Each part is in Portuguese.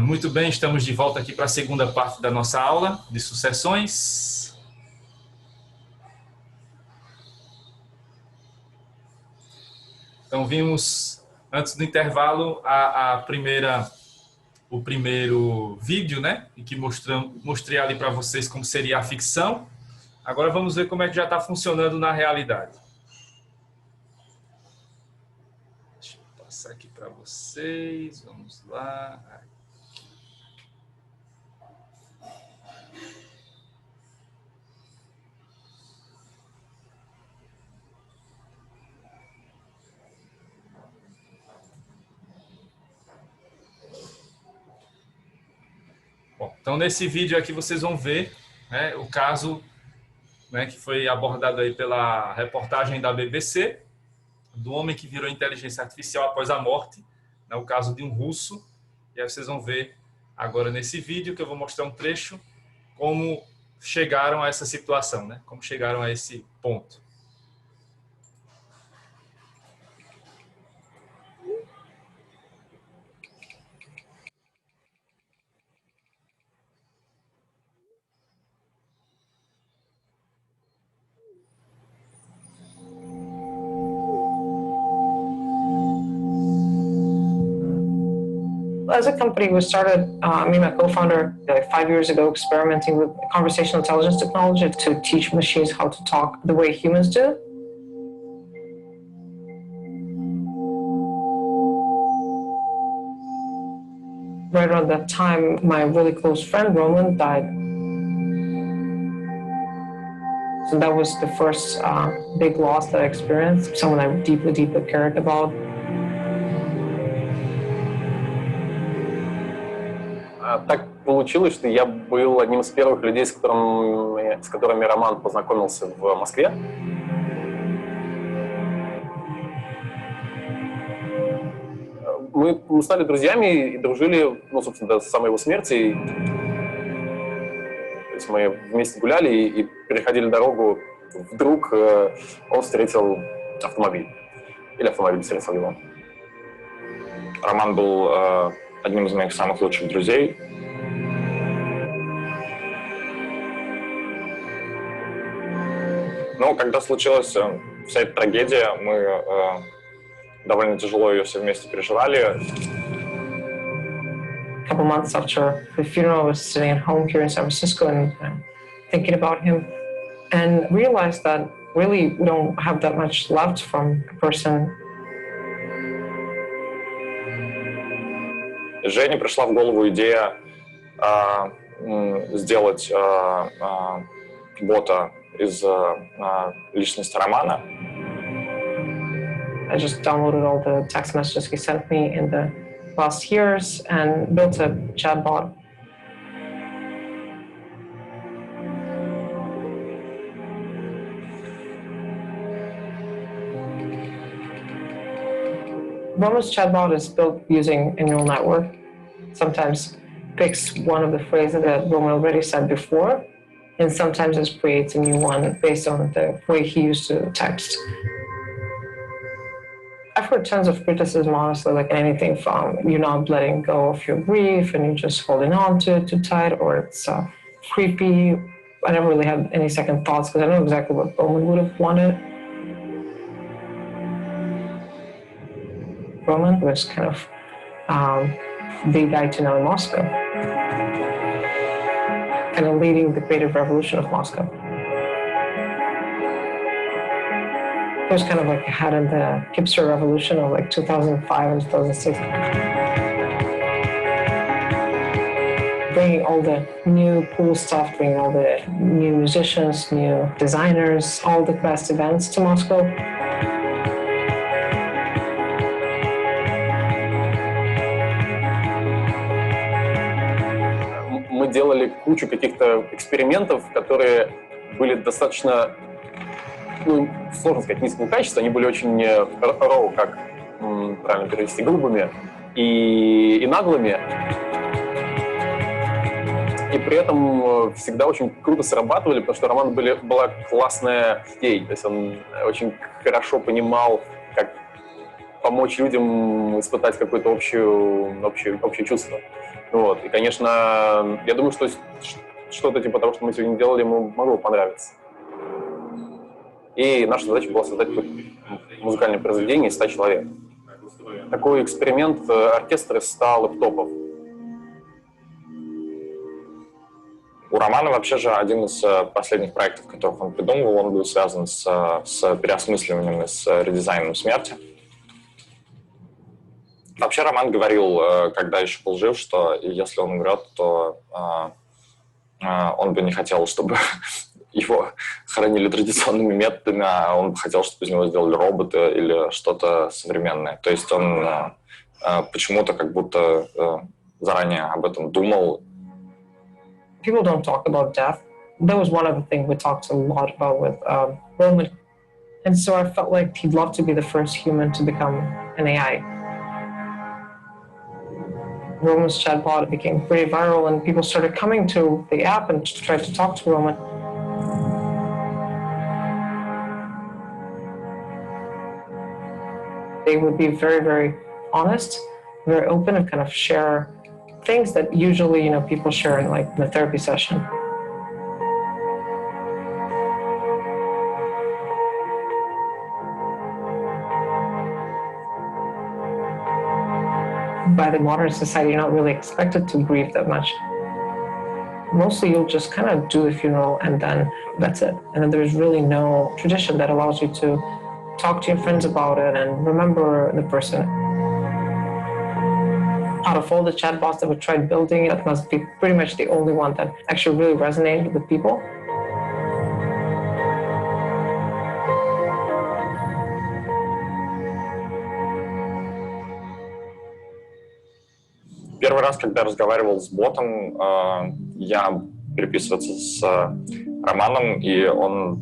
Muito bem, estamos de volta aqui para a segunda parte da nossa aula de sucessões. Então, vimos antes do intervalo o primeiro vídeo, né? Em que mostrei ali para vocês como seria a ficção. Agora vamos ver como é que já está funcionando na realidade. Deixa eu passar aqui para vocês. Vamos lá. Bom, então, nesse vídeo aqui vocês vão ver, né, o caso, né, que foi abordado aí pela reportagem da BBC, do homem que virou inteligência artificial após a morte, né, o caso de um russo. E aí vocês vão ver agora nesse vídeo que eu vou mostrar um trecho como chegaram a essa situação, né, como chegaram a esse ponto. As a company, we started, me and my co-founder, like 5 years ago, experimenting with conversational intelligence technology to teach machines how to talk the way humans do. Right around that time, my really close friend, Roman, died. So that was the first big loss that I experienced, someone I deeply, deeply cared about. Так получилось, что я был одним из первых людей, с которыми Роман познакомился в Москве. Мы стали друзьями и дружили, собственно, до самой его смерти. То есть мы вместе гуляли и переходили дорогу. Вдруг он встретил автомобиль. Или автомобиль встретил его. Роман был одним из моих самых лучших друзей. Но когда случилась вся эта трагедия, мы довольно тяжело ее все вместе переживали. A couple months after the funeral, I was sitting at home here in San Francisco and thinking about him, and realized that really we don't have that much left from a person. Жене пришла в голову идея сделать бота из личности Романа. I just downloaded all the text messages he sent me in the last years and built a chatbot. Roman's chatbot is built using a neural network. Sometimes picks one of the phrases that Roman already said before, and sometimes just creates a new one based on the way he used to text. I've heard tons of criticism, honestly, like anything from you're not letting go of your grief and you're just holding on to it too tight, or it's creepy. I never really had any second thoughts because I know exactly what Roman would have wanted. Roman was kind of the guy to know in Moscow, kind of leading the creative revolution of Moscow. He was kind of like ahead of the hipster revolution of like 2005 and 2006. Bringing all the new cool stuff, bringing all the new musicians, new designers, all the best events to Moscow. Мы делали кучу каких-то экспериментов, которые были достаточно, сложно сказать, низкого качества, они были очень raw, как правильно перевести, грубыми и наглыми. И при этом всегда очень круто срабатывали, потому что Роман была классная идея. То есть он очень хорошо понимал, как помочь людям испытать какое-то общее чувство. Вот. И, конечно, я думаю, что что-то типа того, что мы сегодня делали, ему могло понравиться. И наша задача была создать музыкальное произведение из 100 человек. Такой эксперимент оркестра из 100 лэптопов. У Романа вообще же один из последних проектов, которых он придумывал, он был связан с переосмысливанием и с редизайном смерти. Вообще Роман говорил, когда еще был жив, что если он умрет, то он бы не хотел, чтобы его хоронили традиционными методами, а он бы хотел, чтобы из него сделали робота или что-то современное. То есть он почему-то как будто заранее об этом думал. People don't talk about death. That was one of the things we talked a lot about with Roman. And so I felt like he'd love to be the first human to become an AI. Roman's chatbot became pretty viral and people started coming to the app and tried to talk to Roman. They would be very, very honest, very open, and kind of share things that usually, people share in like the therapy session. By the modern society, you're not really expected to grieve that much. Mostly you'll just kind of do the funeral and then that's it. And then there's really no tradition that allows you to talk to your friends about it and remember the person. Out of all the chatbots that we tried building, that must be pretty much the only one that actually really resonated with people. Первый раз, когда я разговаривал с ботом, я переписываться с Романом, и он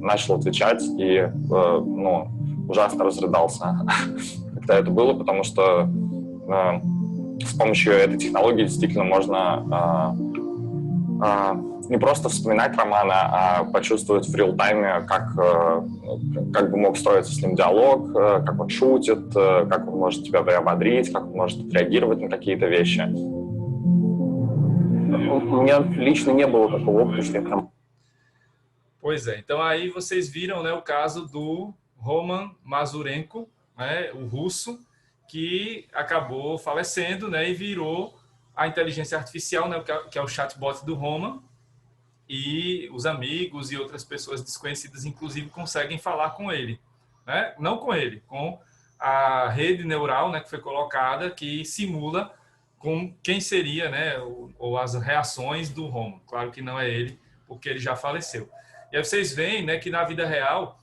начал отвечать и ужасно разрыдался, когда это было, потому что с помощью этой технологии действительно можно не просто вспоминать Романа, а почувствовать в реал-тайме, как бы мог строиться с ним диалог, как он шутит, как он может тебя приободрить, как он может реагировать на какие-то вещи. У меня лично не было такого опыта, что я прям... Pois é, então aí vocês viram, né, o caso do Roman Mazurenko, né, o russo, que acabou falecendo, né, e virou a inteligência artificial, né, que é o chatbot do Roman, e os amigos e outras pessoas desconhecidas, inclusive, conseguem falar com ele, né? Não com ele, com a rede neural, né, que foi colocada, que simula com quem seria, né, ou as reações do Roman. Claro que não é ele, porque ele já faleceu. E aí vocês veem, né, que na vida real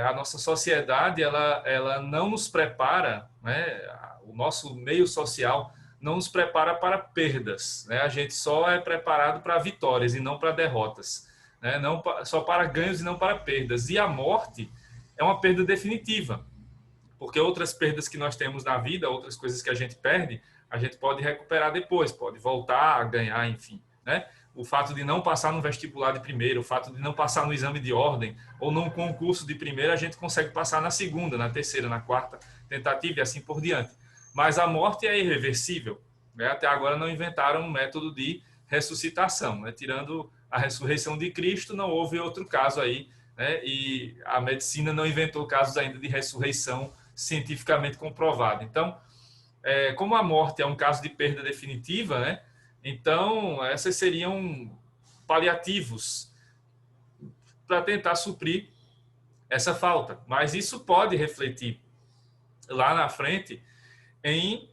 a nossa sociedade ela não nos prepara, né, o nosso meio social não nos prepara para perdas, né? A gente só é preparado para vitórias e não para derrotas, né? Não só para ganhos e não para perdas. E a morte é uma perda definitiva, porque outras perdas que nós temos na vida, outras coisas que a gente perde, a gente pode recuperar depois, pode voltar a ganhar, enfim, né? O fato de não passar no vestibular de primeiro, o fato de não passar no exame de ordem ou num concurso de primeira, a gente consegue passar na segunda, na terceira, na quarta tentativa e assim por diante. Mas a morte é irreversível, né? Até agora não inventaram um método de ressuscitação, né? Tirando a ressurreição de Cristo, não houve outro caso aí, né? E a medicina não inventou casos ainda de ressurreição cientificamente comprovado. Então, como a morte é um caso de perda definitiva, né? Então, essas seriam paliativos para tentar suprir essa falta. Mas isso pode refletir lá na frente em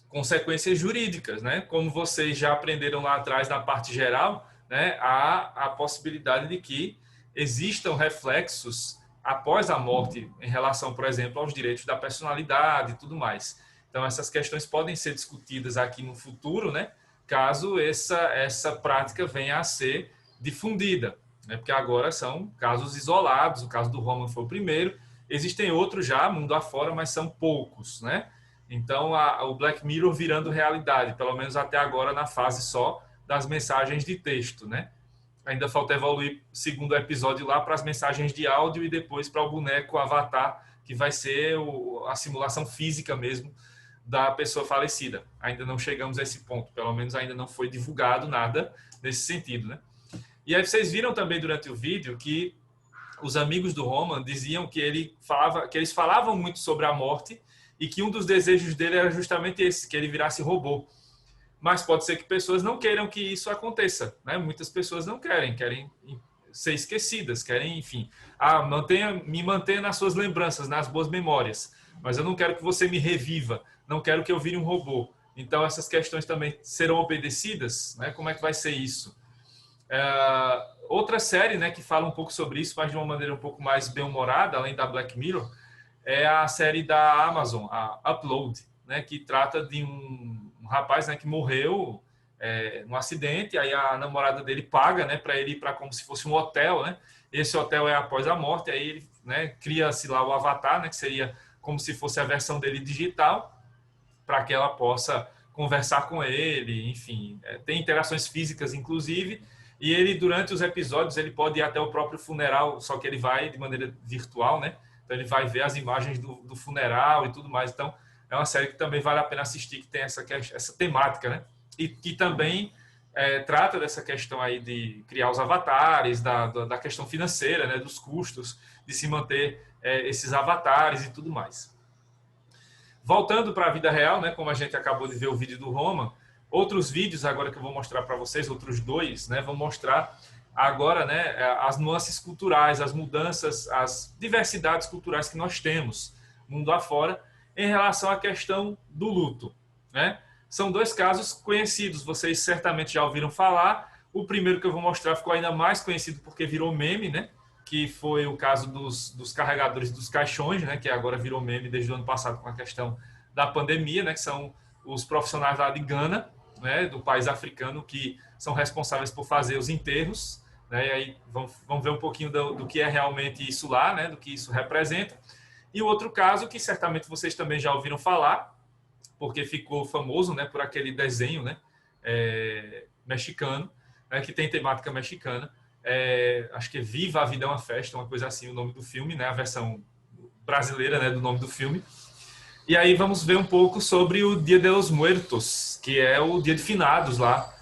consequências jurídicas, né? Como vocês já aprenderam lá atrás na parte geral, né? Há a possibilidade de que existam reflexos após a morte em relação, por exemplo, aos direitos da personalidade e tudo mais. Então, essas questões podem ser discutidas aqui no futuro, né? Caso essa prática venha a ser difundida, né? Porque agora são casos isolados, o caso do Roman foi o primeiro, existem outros já, mundo afora, mas são poucos, né? Então, o Black Mirror virando realidade, pelo menos até agora na fase só das mensagens de texto, né? Ainda falta evoluir, segundo episódio lá, para as mensagens de áudio e depois para o boneco avatar que vai ser a simulação física mesmo da pessoa falecida. Ainda não chegamos a esse ponto, pelo menos ainda não foi divulgado nada nesse sentido, né? E aí vocês viram também durante o vídeo que os amigos do Roman diziam que eles falavam muito sobre a morte e que um dos desejos dele era justamente esse, que ele virasse robô. Mas pode ser que pessoas não queiram que isso aconteça, né? Muitas pessoas não querem ser esquecidas, querem, enfim, me mantenha nas suas lembranças, nas boas memórias, mas eu não quero que você me reviva, não quero que eu vire um robô. Então essas questões também serão obedecidas, né? Como é que vai ser isso? Outra série, né, que fala um pouco sobre isso, mas de uma maneira um pouco mais bem-humorada, além da Black Mirror, é a série da Amazon, a Upload, né, que trata de um rapaz, né, que morreu num acidente, aí a namorada dele paga, né, para ele ir para como se fosse um hotel, né? Esse hotel é após a morte, aí ele, né, cria-se lá o avatar, né, que seria como se fosse a versão dele digital, para que ela possa conversar com ele, enfim, tem interações físicas, inclusive, e ele, durante os episódios, ele pode ir até o próprio funeral, só que ele vai de maneira virtual, né? Então ele vai ver as imagens do funeral e tudo mais. Então é uma série que também vale a pena assistir, que tem essa temática, né? E que também trata dessa questão aí de criar os avatares, da questão financeira, né? Dos custos de se manter esses avatares e tudo mais. Voltando para a vida real, né? Como a gente acabou de ver o vídeo do Roman, outros vídeos agora que eu vou mostrar para vocês, outros dois, né? Vão mostrar agora, né, as nuances culturais, as mudanças, as diversidades culturais que nós temos mundo afora em relação à questão do luto, né? São dois casos conhecidos, vocês certamente já ouviram falar. O primeiro que eu vou mostrar ficou ainda mais conhecido porque virou meme, né? Que foi o caso dos carregadores dos caixões, né? Que agora virou meme desde o ano passado com a questão da pandemia, né? Que são os profissionais lá de Gana, né? Do país africano, que são responsáveis por fazer os enterros, né? E aí vamos ver um pouquinho do que é realmente isso lá, né? Do que isso representa. E o outro caso que certamente vocês também já ouviram falar, porque ficou famoso, né? Por aquele desenho, né? Mexicano, né? Que tem temática mexicana. Acho que é Viva a Vida é uma Festa, uma coisa assim, o nome do filme, né? A versão brasileira, né? Do nome do filme. E aí vamos ver um pouco sobre o Dia de los Muertos, que é o dia de finados lá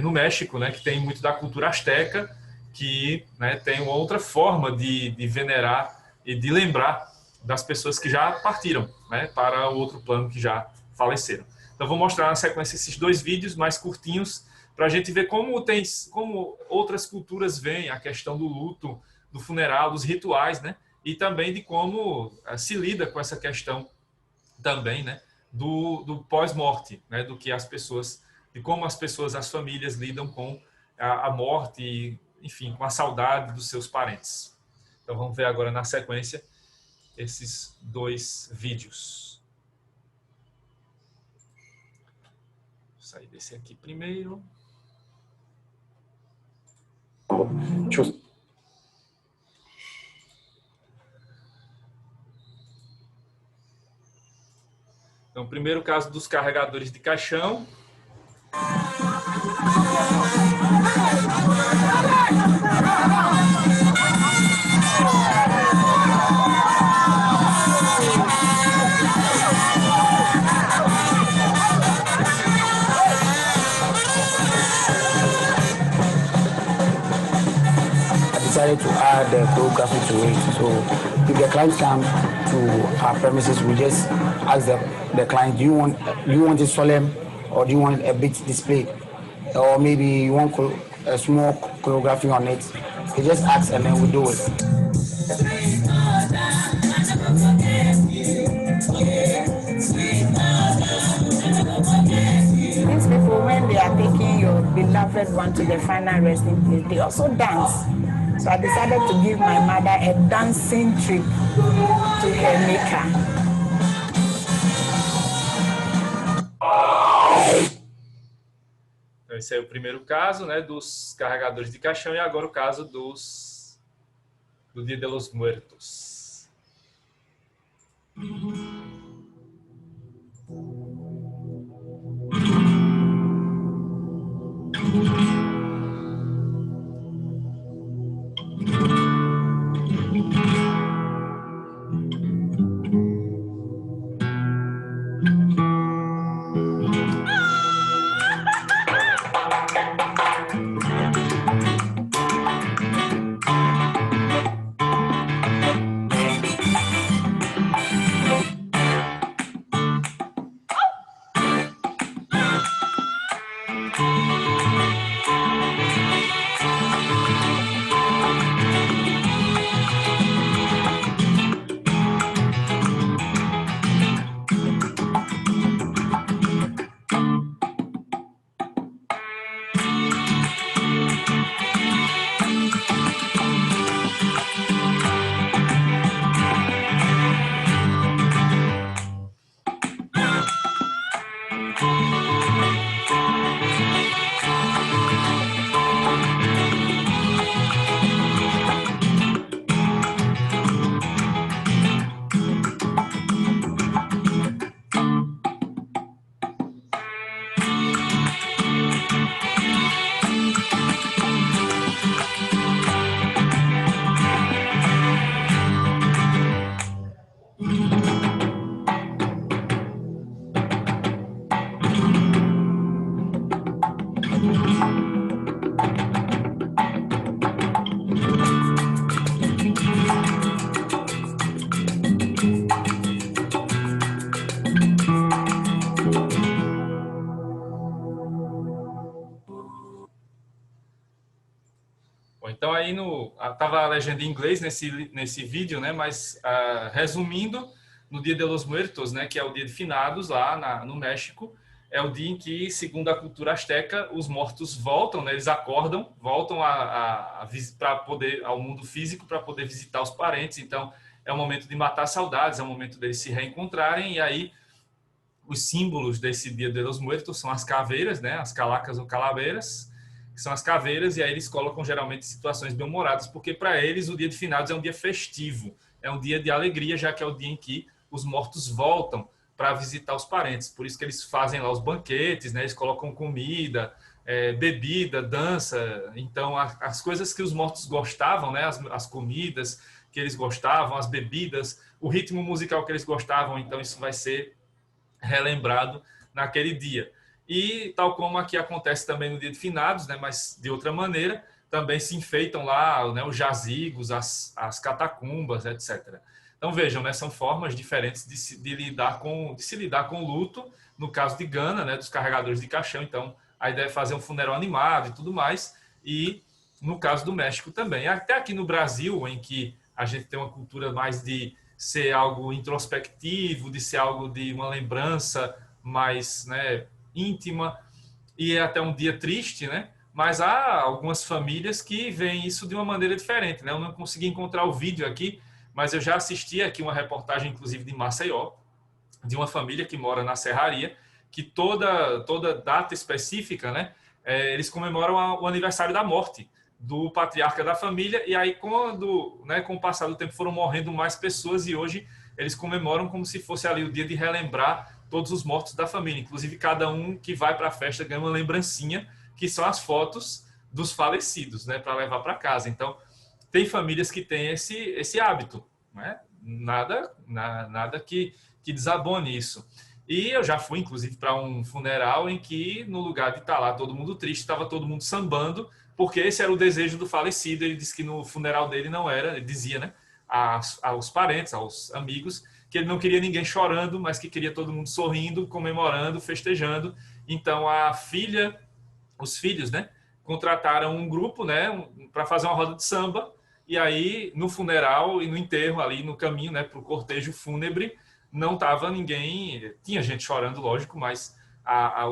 no México, né? Que tem muito da cultura azteca, que, né, tem uma outra forma de venerar e de lembrar das pessoas que já partiram, né? Para o outro plano, que já faleceram. Então vou mostrar na sequência esses dois vídeos mais curtinhos para a gente ver como outras culturas veem a questão do luto, do funeral, dos rituais, né? E também de como se lida com essa questão também, né? Do pós-morte, né? Do que as pessoas, de como as pessoas, as famílias lidam com a morte e, enfim, com a saudade dos seus parentes. Então vamos ver agora na sequência esses dois vídeos. Vou sair desse aqui primeiro. Então, o primeiro caso dos carregadores de caixão. Decided to add the choreography to it. So if the client come to our premises, we just ask the client, do you want it solemn or do you want a bit displayed? Or maybe you want a small choreography on it. They just ask and then we do it. These people, when they are taking your beloved one to the final resting place, they also dance. So I decided to give my mother a dancing trip to her maker. Então, esse é o primeiro caso, né, dos carregadores de caixão, e agora o caso do Dia de los Muertos. então aí tava a legenda em inglês nesse vídeo, né? Mas resumindo, no Dia de los Muertos, né? Que é o dia de finados lá no México, é o dia em que, segundo a cultura asteca, os mortos voltam, né? Eles acordam, voltam para poder ao mundo físico para poder visitar os parentes. Então é um momento de matar saudades, é um momento deles se reencontrarem. E aí os símbolos desse Dia de los Muertos são as caveiras, né? As calacas ou calaveiras, que são as caveiras, e aí eles colocam geralmente situações bem-humoradas, porque para eles o dia de finados é um dia festivo, é um dia de alegria, já que é o dia em que os mortos voltam para visitar os parentes. Por isso que eles fazem lá os banquetes, né? Eles colocam comida, bebida, dança. Então, as coisas que os mortos gostavam, né? As comidas que eles gostavam, as bebidas, o ritmo musical que eles gostavam. Então, isso vai ser relembrado naquele dia. E, tal como aqui acontece também no dia de finados, né? Mas de outra maneira, também se enfeitam lá, né? Os jazigos, as catacumbas, etc. Então, vejam, né, são formas diferentes de se lidar com o luto, no caso de Gana, né, dos carregadores de caixão. Então, a ideia é fazer um funeral animado e tudo mais. E no caso do México também. Até aqui no Brasil, em que a gente tem uma cultura mais de ser algo introspectivo, de ser algo de uma lembrança mais, né, íntima, e é até um dia triste, né? Mas há algumas famílias que veem isso de uma maneira diferente, né? Eu não consegui encontrar o vídeo aqui, mas eu já assisti aqui uma reportagem, inclusive, de Maceió, de uma família que mora na Serraria, que toda data específica, né, eles comemoram o aniversário da morte do patriarca da família, e aí, né, com o passar do tempo, foram morrendo mais pessoas, e hoje eles comemoram como se fosse ali o dia de relembrar todos os mortos da família. Inclusive, cada um que vai para a festa ganha uma lembrancinha, que são as fotos dos falecidos, né, para levar para casa. Então, tem famílias que têm esse hábito, né? Nada que desabone isso. E eu já fui, inclusive, para um funeral em que, no lugar de estar lá todo mundo triste, estava todo mundo sambando, porque esse era o desejo do falecido. Ele disse que no funeral dele não era, ele dizia, né, aos parentes, aos amigos, que ele não queria ninguém chorando, mas que queria todo mundo sorrindo, comemorando, festejando. Então, os filhos, né, contrataram um grupo, né, para fazer uma roda de samba. E aí, no funeral e no enterro, ali no caminho, né, para o cortejo fúnebre, não estava ninguém. Tinha gente chorando, lógico, mas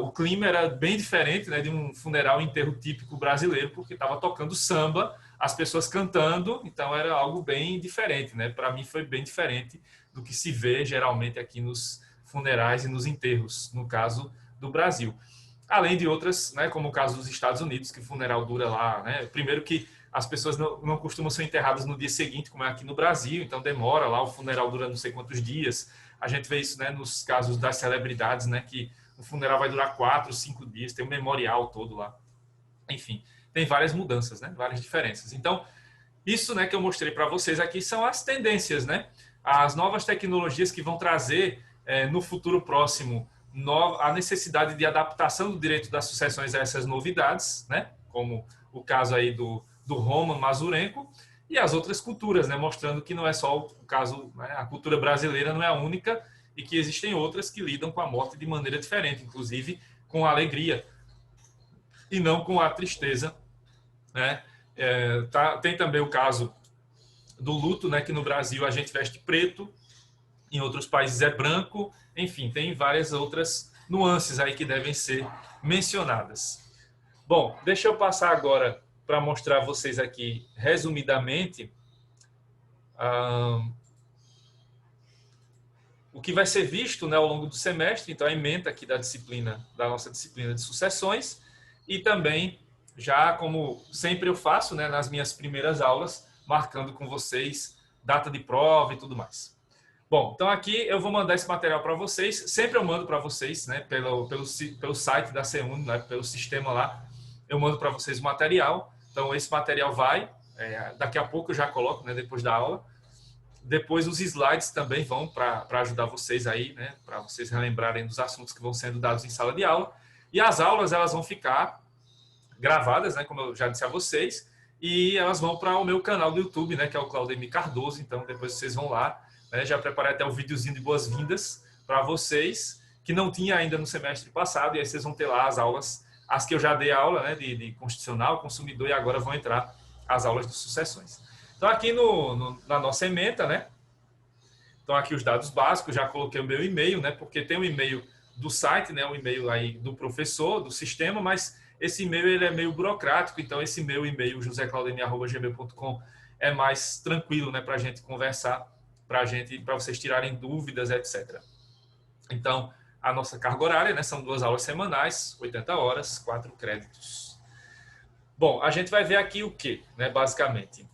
o clima era bem diferente, né, de um funeral e enterro típico brasileiro, porque estava tocando samba, as pessoas cantando, então era algo bem diferente, né? Para mim foi bem diferente do que se vê geralmente aqui nos funerais e nos enterros, no caso do Brasil. Além de outras, né, como o caso dos Estados Unidos, que o funeral dura lá, né? Primeiro que as pessoas não costumam ser enterradas no dia seguinte, como é aqui no Brasil, então demora lá, o funeral dura não sei quantos dias. A gente vê isso, né, nos casos das celebridades, né, que o funeral vai durar 4, 5 dias, tem um memorial todo lá. Enfim, tem várias mudanças, né, várias diferenças. Então, isso, né, que eu mostrei para vocês aqui são as tendências, né, as novas tecnologias que vão trazer no futuro próximo a necessidade de adaptação do direito das sucessões a essas novidades, né, como o caso aí do Roman Mazurenko, e as outras culturas, né, mostrando que não é só o caso, né, a cultura brasileira não é a única e que existem outras que lidam com a morte de maneira diferente, inclusive com a alegria e não com a tristeza, né? Tem também o caso do luto, né, que no Brasil a gente veste preto, em outros países é branco, enfim, tem várias outras nuances aí que devem ser mencionadas. Bom, deixa eu passar agora para mostrar a vocês aqui, resumidamente, o que vai ser visto, né, ao longo do semestre. Então, a ementa aqui da nossa disciplina de sucessões, e também, já como sempre eu faço, né, nas minhas primeiras aulas, marcando com vocês data de prova e tudo mais. Bom, então aqui eu vou mandar esse material para vocês. Sempre eu mando para vocês, né, pelo site da CEUNI, né, pelo sistema lá, eu mando para vocês o material. Então, esse material vai, daqui a pouco eu já coloco, né, depois da aula. Depois os slides também vão para ajudar vocês aí, né, para vocês relembrarem dos assuntos que vão sendo dados em sala de aula. E as aulas, elas vão ficar gravadas, né, como eu já disse a vocês, e elas vão para o meu canal do YouTube, né, que é o Claudemir Cardoso. Então, depois vocês vão lá, né, já preparei até o videozinho de boas-vindas para vocês, que não tinha ainda no semestre passado, e aí vocês vão ter lá as aulas, as que eu já dei aula, né, de constitucional, consumidor, e agora vão entrar as aulas de sucessões. Então, aqui na nossa ementa, né? Então, aqui os dados básicos, já coloquei o meu e-mail, né? Porque tem um e-mail do site, né? Um e-mail aí do professor, do sistema, mas esse e-mail ele é meio burocrático, então esse meu e-mail, joseclaudemir@gmail.com, é mais tranquilo, né? Para a gente conversar, para vocês tirarem dúvidas, etc. Então, a nossa carga horária, né? São 2 aulas semanais, 80 horas, 4 créditos. Bom, a gente vai ver aqui o quê, né? Basicamente,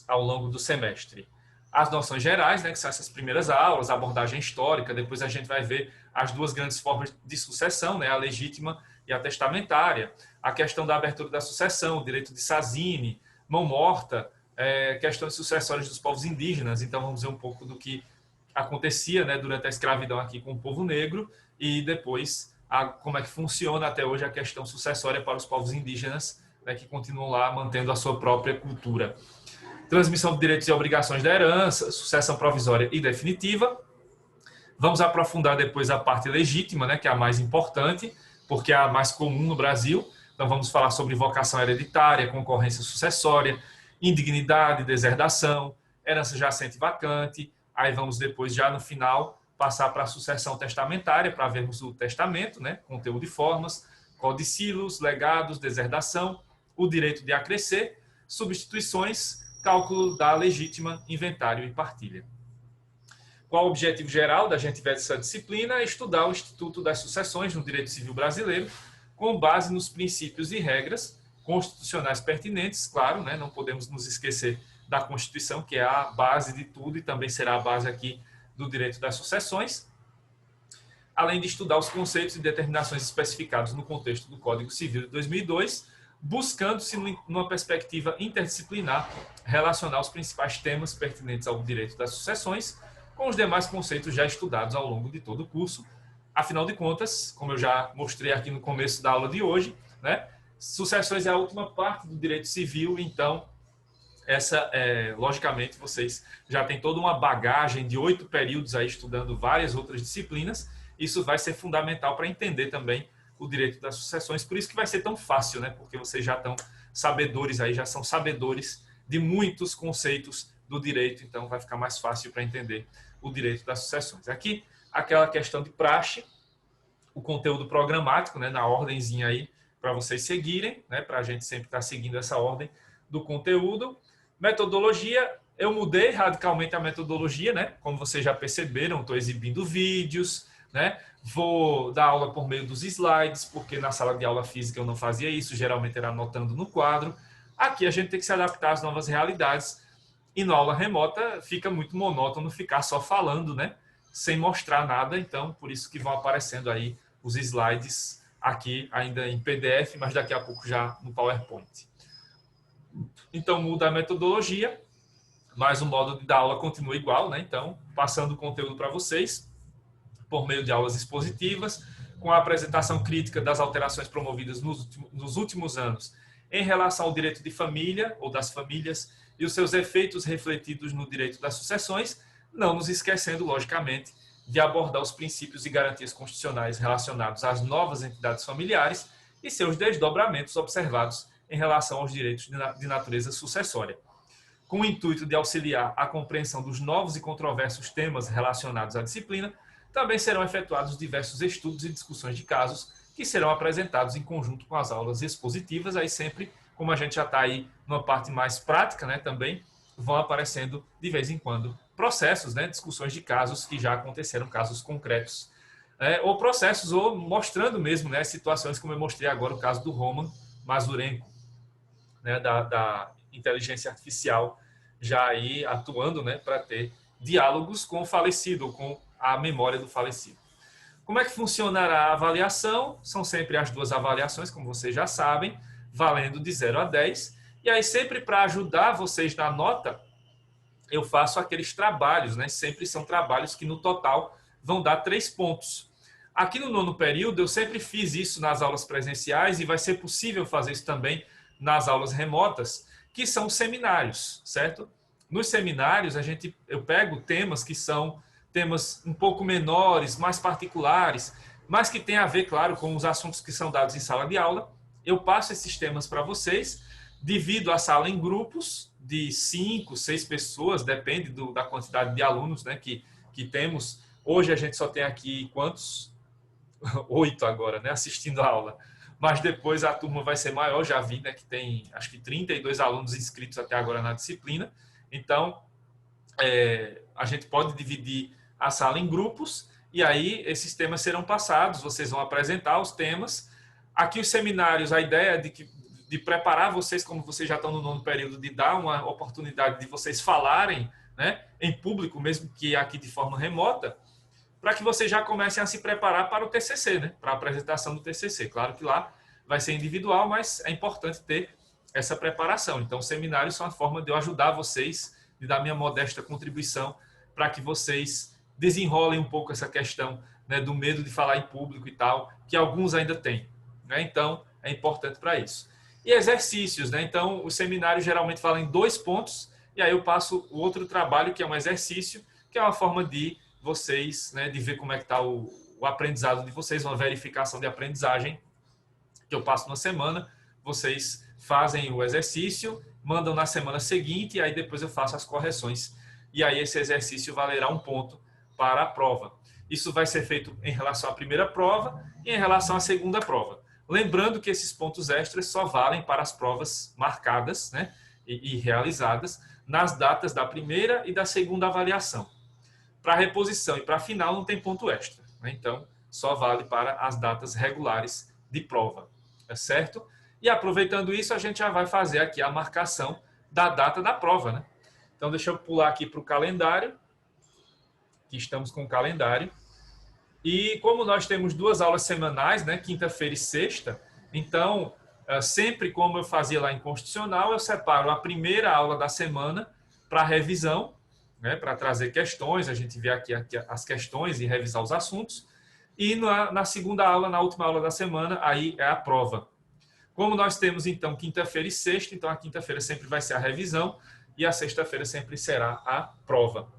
ao longo do semestre. As noções gerais, né, que são essas primeiras aulas, a abordagem histórica, depois a gente vai ver as 2 grandes formas de sucessão, né, a legítima e a testamentária, a questão da abertura da sucessão, o direito de Sazini, mão morta, questões sucessórias dos povos indígenas. Então vamos ver um pouco do que acontecia, né, durante a escravidão aqui com o povo negro e depois como é que funciona até hoje a questão sucessória para os povos indígenas, né, que continuam lá mantendo a sua própria cultura. Transmissão de direitos e obrigações da herança, sucessão provisória e definitiva. Vamos aprofundar depois a parte legítima, né, que é a mais importante, porque é a mais comum no Brasil. Então vamos falar sobre vocação hereditária, concorrência sucessória, indignidade, deserdação, herança jacente vacante. Aí vamos depois, já no final, passar para a sucessão testamentária, para vermos o testamento, né, conteúdo e formas, codicílios, legados, deserdação, o direito de acrescer, substituições, cálculo da legítima, inventário e partilha. Qual o objetivo geral da gente ver essa disciplina? É estudar o Instituto das Sucessões no Direito Civil Brasileiro, com base nos princípios e regras constitucionais pertinentes, claro, né? Não podemos nos esquecer da Constituição, que é a base de tudo e também será a base aqui do direito das sucessões, além de estudar os conceitos e determinações especificados no contexto do Código Civil de 2002, buscando-se, numa perspectiva interdisciplinar, relacionar os principais temas pertinentes ao direito das sucessões com os demais conceitos já estudados ao longo de todo o curso. Afinal de contas, como eu já mostrei aqui no começo da aula de hoje, né, sucessões é a última parte do direito civil, então, logicamente, vocês já têm toda uma bagagem de 8 períodos aí estudando várias outras disciplinas. Isso vai ser fundamental para entender também o direito das sucessões, por isso que vai ser tão fácil, né? Porque vocês já estão sabedores aí, já são sabedores de muitos conceitos do direito, então vai ficar mais fácil para entender o direito das sucessões. Aqui, aquela questão de praxe, o conteúdo programático, né? Na ordenzinha aí, para vocês seguirem, né? Para a gente sempre estar seguindo essa ordem do conteúdo. Metodologia, eu mudei radicalmente a metodologia, né? Como vocês já perceberam, estou exibindo vídeos, né? Vou dar aula por meio dos slides, porque na sala de aula física eu não fazia isso, geralmente era anotando no quadro. Aqui a gente tem que se adaptar às novas realidades e na aula remota fica muito monótono ficar só falando, né? Sem mostrar nada, então por isso que vão aparecendo aí os slides aqui ainda em PDF, mas daqui a pouco já no PowerPoint. Então muda a metodologia, mas o modo de dar aula continua igual, né? Então passando o conteúdo para vocês por meio de aulas expositivas, com a apresentação crítica das alterações promovidas nos últimos anos em relação ao direito de família ou das famílias e os seus efeitos refletidos no direito das sucessões, não nos esquecendo, logicamente, de abordar os princípios e garantias constitucionais relacionados às novas entidades familiares e seus desdobramentos observados em relação aos direitos de natureza sucessória, com o intuito de auxiliar a compreensão dos novos e controversos temas relacionados à disciplina. Também serão efetuados diversos estudos e discussões de casos que serão apresentados em conjunto com as aulas expositivas. Aí sempre, como a gente já está aí numa parte mais prática, né, também vão aparecendo de vez em quando processos, né, discussões de casos que já aconteceram, casos concretos, ou processos, ou mostrando mesmo, né, situações como eu mostrei agora o caso do Roman Mazurenko, né, da inteligência artificial, já aí atuando, né, para ter diálogos com o falecido, com a memória do falecido. Como é que funcionará a avaliação? São sempre as 2 avaliações, como vocês já sabem, valendo de 0 a 10. E aí, sempre para ajudar vocês na nota, eu faço aqueles trabalhos, né? Sempre são trabalhos que no total vão dar 3 pontos. Aqui no 9º período, eu sempre fiz isso nas aulas presenciais e vai ser possível fazer isso também nas aulas remotas, que são seminários, certo? Nos seminários, eu pego temas que são temas um pouco menores, mais particulares, mas que tem a ver, claro, com os assuntos que são dados em sala de aula. Eu passo esses temas para vocês, divido a sala em grupos de 5, 6 pessoas, depende da quantidade de alunos, né, que temos. Hoje a gente só tem aqui quantos? 8 agora, né, assistindo a aula. Mas depois a turma vai ser maior, já vi, né, que tem acho que 32 alunos inscritos até agora na disciplina. Então, a gente pode dividir a sala em grupos e aí esses temas serão passados, vocês vão apresentar os temas. Aqui os seminários, a ideia é de preparar vocês, como vocês já estão no 9º período, de dar uma oportunidade de vocês falarem, né, em público, mesmo que aqui de forma remota, para que vocês já comecem a se preparar para o TCC, né, para a apresentação do TCC. Claro que lá vai ser individual, mas é importante ter essa preparação. Então, os seminários são a forma de eu ajudar vocês, de dar minha modesta contribuição para que vocês desenrolem um pouco essa questão, né, do medo de falar em público e tal, que alguns ainda têm, né? Então, é importante para isso. E exercícios, né? Então, os seminários geralmente falam em 2 pontos, e aí eu passo o outro trabalho, que é um exercício, que é uma forma de vocês, né, de ver como é que está o aprendizado de vocês, uma verificação de aprendizagem, que eu passo na semana, vocês fazem o exercício, mandam na semana seguinte, e aí depois eu faço as correções. E aí esse exercício valerá 1 ponto para a prova. Isso vai ser feito em relação à primeira prova e em relação à segunda prova. Lembrando que esses pontos extras só valem para as provas marcadas, né, e realizadas nas datas da primeira e da segunda avaliação. Para a reposição e para a final não tem ponto extra, né? Então, só vale para as datas regulares de prova, é certo? E aproveitando isso, a gente já vai fazer aqui a marcação da data da prova, né? Então, deixa eu pular aqui para o calendário, que estamos com o calendário. E como nós temos 2 aulas semanais, né, quinta-feira e sexta, então, sempre como eu fazia lá em Constitucional, eu separo a primeira aula da semana para revisão, né, para trazer questões, a gente vê aqui as questões e revisar os assuntos. E na segunda aula, na última aula da semana, aí é a prova. Como nós temos, então, quinta-feira e sexta, então a quinta-feira sempre vai ser a revisão e a sexta-feira sempre será a prova.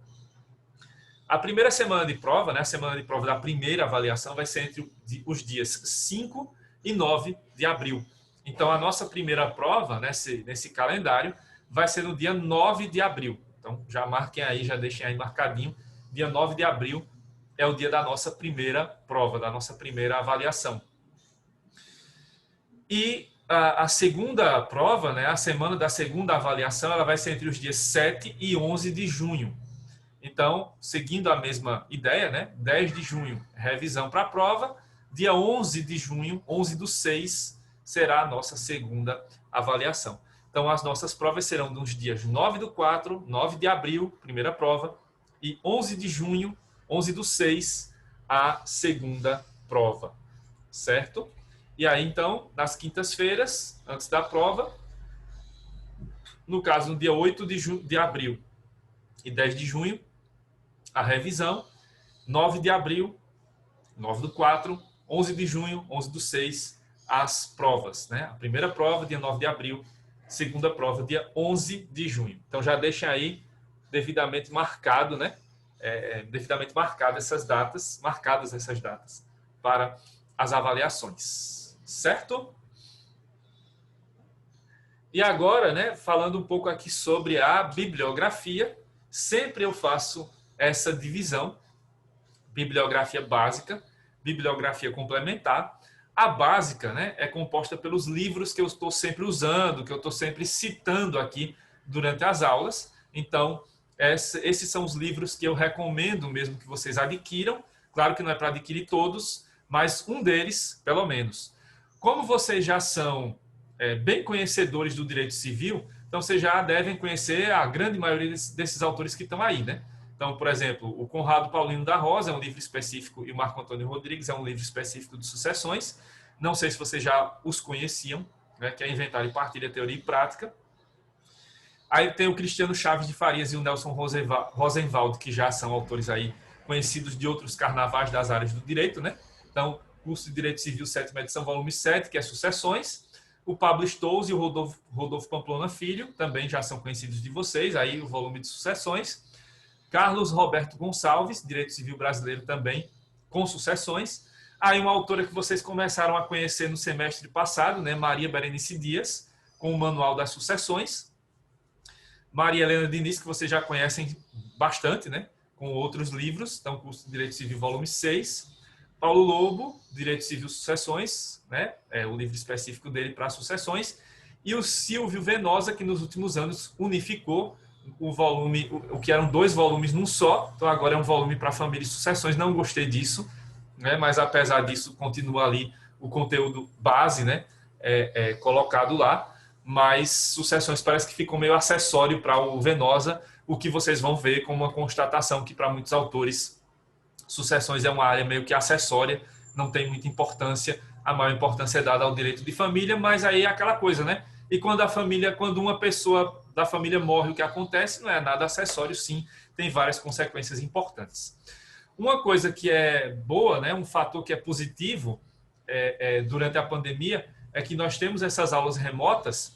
A primeira semana de prova, né, a semana de prova da primeira avaliação, vai ser entre os dias 5 e 9 de abril. Então, a nossa primeira prova, nesse calendário, vai ser no dia 9 de abril. Então, já marquem aí, já deixem aí marcadinho. Dia 9 de abril é o dia da nossa primeira prova, da nossa primeira avaliação. E a segunda prova, né, a semana da segunda avaliação, ela vai ser entre os dias 7 e 11 de junho. Então, seguindo a mesma ideia, né, 10 de junho, revisão para a prova. Dia 11 de junho, 11/6, será a nossa segunda avaliação. Então, as nossas provas serão nos dias 9/4, 9 de abril, primeira prova, e 11 de junho, 11/6, a segunda prova, certo? E aí, então, nas quintas-feiras, antes da prova, no caso, no dia 8 de abril e 10 de junho, a revisão, 9 de abril, 9/4, 11 de junho, 11/6, as provas, né? A primeira prova, dia 9 de abril, segunda prova, dia 11 de junho. Então, já deixem aí devidamente marcado, né? Devidamente marcadas essas datas para as avaliações, certo? E agora, né, falando um pouco aqui sobre a bibliografia, sempre eu faço essa divisão: bibliografia básica, bibliografia complementar. A básica, né, é composta pelos livros que eu estou sempre usando, que eu estou sempre citando aqui durante as aulas. Então, esses são os livros que eu recomendo mesmo que vocês adquiram. Claro que não é para adquirir todos, mas um deles, pelo menos. Como vocês já são bem conhecedores do direito civil, então vocês já devem conhecer a grande maioria desses autores que estão aí, né? Então, por exemplo, o Conrado Paulino da Rosa é um livro específico e o Marco Antônio Rodrigues é um livro específico de sucessões. Não sei se vocês já os conheciam, né, que é Inventário e Partilha, Teoria e Prática. Aí tem o Cristiano Chaves de Farias e o Nelson Rosenwald, que já são autores aí conhecidos de outros carnavais das áreas do direito, né? Então, curso de Direito Civil, 7ª edição, volume 7, que é Sucessões. O Pablo Stolz e o Rodolfo Pamplona Filho também já são conhecidos de vocês, aí o volume de Sucessões. Carlos Roberto Gonçalves, Direito Civil Brasileiro também, com Sucessões. Aí uma autora que vocês começaram a conhecer no semestre passado, né, Maria Berenice Dias, com o Manual das Sucessões. Maria Helena Diniz, que vocês já conhecem bastante, né? Com outros livros, então, curso de Direito Civil, volume 6. Paulo Lobo, Direito Civil Sucessões, né? É o livro específico dele para sucessões. E o Silvio Venosa, que nos últimos anos unificou o volume, o que eram 2 volumes num só, então agora é um volume para família e sucessões. Não gostei disso, né? Mas apesar disso, continua ali o conteúdo base, né? Colocado lá, mas sucessões parece que ficou meio acessório para o Venosa, o que vocês vão ver como uma constatação que para muitos autores sucessões é uma área meio que acessória, não tem muita importância, a maior importância é dada ao direito de família, mas aí é aquela coisa, né? E quando uma pessoa da família morre, o que acontece não é nada acessório, sim, tem várias consequências importantes. Uma coisa que é boa, né? Um fator que é positivo durante a pandemia é que nós temos essas aulas remotas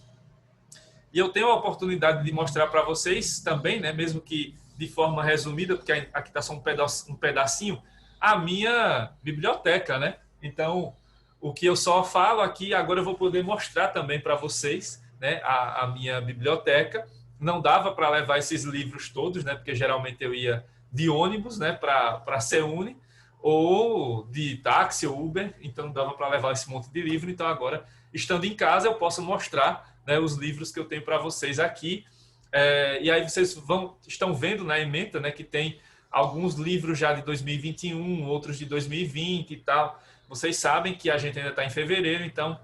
e eu tenho a oportunidade de mostrar para vocês também, né? Mesmo que de forma resumida, porque aqui está só um pedacinho, a minha biblioteca, né? Então, o que eu só falo aqui, agora eu vou poder mostrar também para vocês, né? A minha biblioteca. Não dava para levar esses livros todos, né? Porque geralmente eu ia de ônibus, né? Para a CEUNE, ou de táxi ou Uber, então não dava para levar esse monte de livro. Então agora, estando em casa, eu posso mostrar, né, os livros que eu tenho para vocês aqui. E aí vocês estão vendo na ementa, né, que tem alguns livros já de 2021, outros de 2020 e tal. Vocês sabem que a gente ainda está em fevereiro, então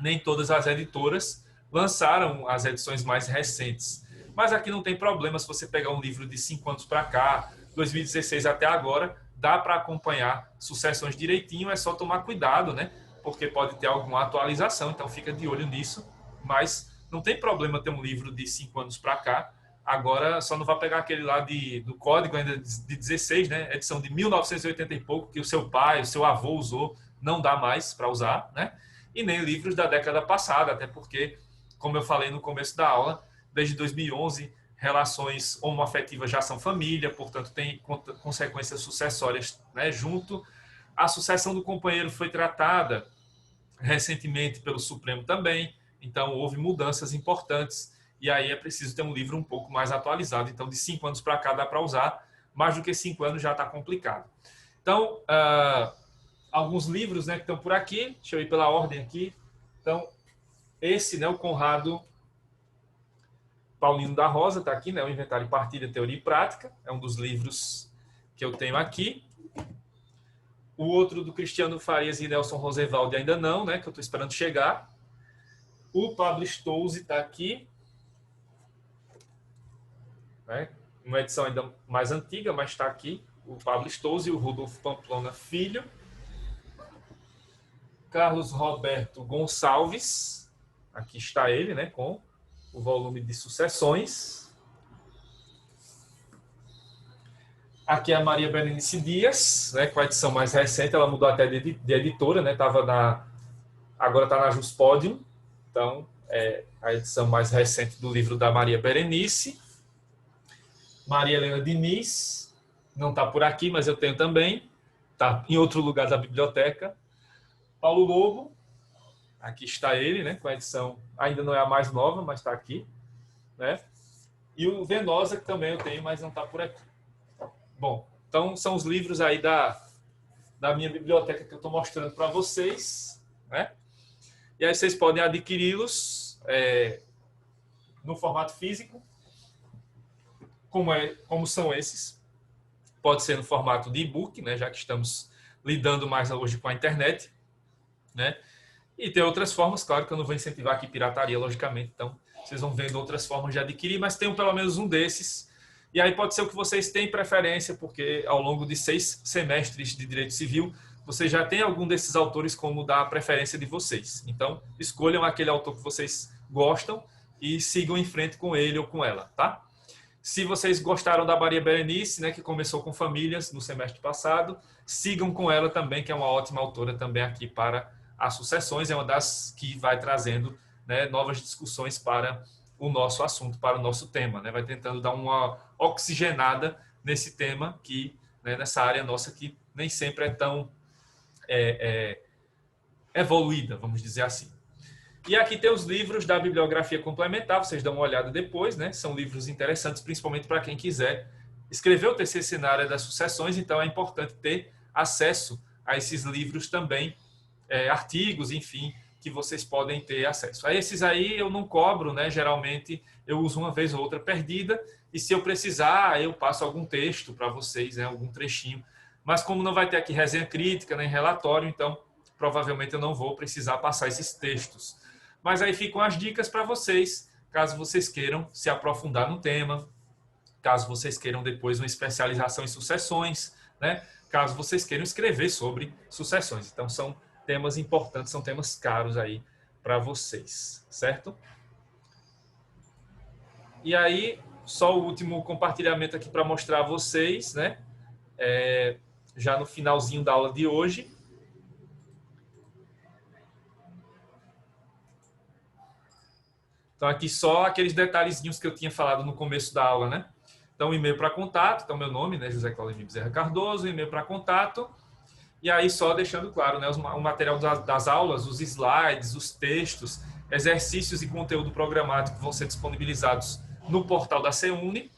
nem todas as editoras lançaram as edições mais recentes. Mas aqui não tem problema se você pegar um livro de 5 anos para cá, 2016 até agora, dá para acompanhar sucessões direitinho, é só tomar cuidado, né? Porque pode ter alguma atualização, então fica de olho nisso. Mas não tem problema ter um livro de 5 anos para cá. Agora, só não vai pegar aquele lá do código ainda de 16, né? Edição de 1980 e pouco, que o seu pai, o seu avô usou, não dá mais para usar, né? E nem livros da década passada, até porque, como eu falei no começo da aula, desde 2011, relações homoafetivas já são família, portanto, tem consequências sucessórias, né, junto. A sucessão do companheiro foi tratada recentemente pelo Supremo também, então houve mudanças importantes, e aí é preciso ter um livro um pouco mais atualizado. Então, de 5 anos para cá dá para usar, mais do que 5 anos já está complicado. Então, alguns livros, né, que estão por aqui, deixa eu ir pela ordem aqui. Então, esse, né, o Conrado Paulino da Rosa, está aqui, né, o Inventário e Partilha, Teoria e Prática, é um dos livros que eu tenho aqui. O outro do Cristiano Farias e Nelson Roosevelt ainda não, né, que eu estou esperando chegar. O Pablo Stolze está aqui, né, uma edição ainda mais antiga, mas está aqui. O Pablo Stolze e o Rudolf Pamplona Filho. Carlos Roberto Gonçalves, aqui está ele, né, com o volume de Sucessões. Aqui é a Maria Berenice Dias, né, com a edição mais recente, ela mudou até de editora, né, agora está na Juspodium, então é a edição mais recente do livro da Maria Berenice. Maria Helena Diniz, não está por aqui, mas eu tenho também, está em outro lugar da biblioteca. Paulo Lobo, aqui está ele, né, com a edição, ainda não é a mais nova, mas está aqui, né? E o Venosa, que também eu tenho, mas não está por aqui. Bom, então são os livros aí da minha biblioteca que eu estou mostrando para vocês, né? E aí vocês podem adquiri-los no formato físico, como são esses. Pode ser no formato de e-book, né, já que estamos lidando mais hoje com a internet, né? E tem outras formas, claro que eu não vou incentivar aqui pirataria, logicamente, então vocês vão vendo outras formas de adquirir, mas tenham pelo menos um desses. E aí pode ser o que vocês têm preferência, porque ao longo de 6 semestres de Direito Civil, vocês já têm algum desses autores como da preferência de vocês. Então, escolham aquele autor que vocês gostam e sigam em frente com ele ou com ela, tá? Se vocês gostaram da Maria Berenice, né, que começou com famílias no semestre passado, sigam com ela também, que é uma ótima autora também aqui para as sucessões, é uma das que vai trazendo, né, novas discussões para o nosso assunto, para o nosso tema, né? Vai tentando dar uma oxigenada nesse tema, que, né, nessa área nossa que nem sempre é tão evoluída, vamos dizer assim. E aqui tem os livros da bibliografia complementar, vocês dão uma olhada depois, né? São livros interessantes, principalmente para quem quiser escrever o TCC na área das sucessões, então é importante ter acesso a esses livros também, artigos, enfim, que vocês podem ter acesso. A esses aí eu não cobro, né? Geralmente eu uso uma vez ou outra perdida, e se eu precisar, eu passo algum texto para vocês, né? Algum trechinho. Mas como não vai ter aqui resenha crítica, nem relatório, então provavelmente eu não vou precisar passar esses textos. Mas aí ficam as dicas para vocês, caso vocês queiram se aprofundar no tema, caso vocês queiram depois uma especialização em sucessões, né? Caso vocês queiram escrever sobre sucessões. Então, são temas importantes, são temas caros aí para vocês, certo? E aí, só o último compartilhamento aqui para mostrar a vocês, né? Já no finalzinho da aula de hoje. Então, aqui só aqueles detalhezinhos que eu tinha falado no começo da aula, né? Então, e-mail para contato, então meu nome, né, José Claudemir Bezerra Cardoso, e-mail para contato, e aí só deixando claro, né, o material das aulas, os slides, os textos, exercícios e conteúdo programático vão ser disponibilizados no portal da CEUNI,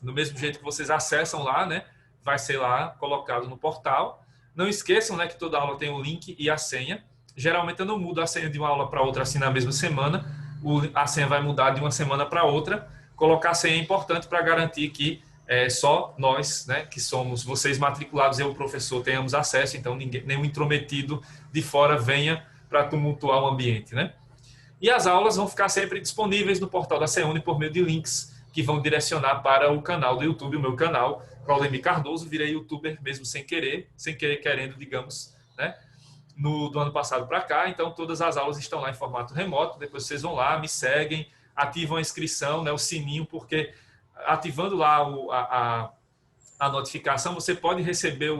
do mesmo jeito que vocês acessam lá, né, vai ser lá colocado no portal. Não esqueçam, né, que toda aula tem o link e a senha. Geralmente eu não mudo a senha de uma aula para outra assim na mesma semana, a senha vai mudar de uma semana para outra. Colocar a senha é importante para garantir que só nós, né, que somos vocês matriculados e o professor tenhamos acesso, então nenhum intrometido de fora venha para tumultuar o ambiente, né? E as aulas vão ficar sempre disponíveis no portal da CEUNI por meio de links que vão direcionar para o canal do YouTube, o meu canal, Claudemir Cardoso. Virei youtuber mesmo sem querer querendo, digamos, né? Do ano passado para cá, então todas as aulas estão lá em formato remoto. Depois vocês vão lá, me seguem, ativam a inscrição, né, o sininho, porque ativando lá a notificação, você pode receber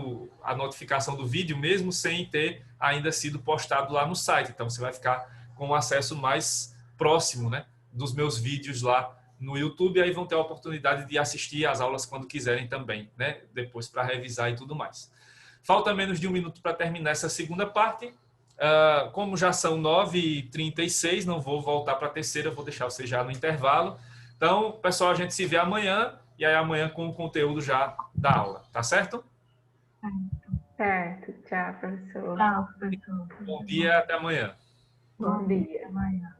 a notificação do vídeo mesmo sem ter ainda sido postado lá no site. Então, você vai ficar com um acesso mais próximo, né, dos meus vídeos lá no YouTube, e aí vão ter a oportunidade de assistir às aulas quando quiserem também, né, depois para revisar e tudo mais. Falta menos de 1 minuto para terminar essa segunda parte. Como já são 9h36, não vou voltar para a terceira, vou deixar você já no intervalo. Então, pessoal, a gente se vê amanhã, e aí amanhã com o conteúdo já da aula, tá certo? Certo, tchau, professor. Bom dia, até amanhã. Bom dia. Amanhã.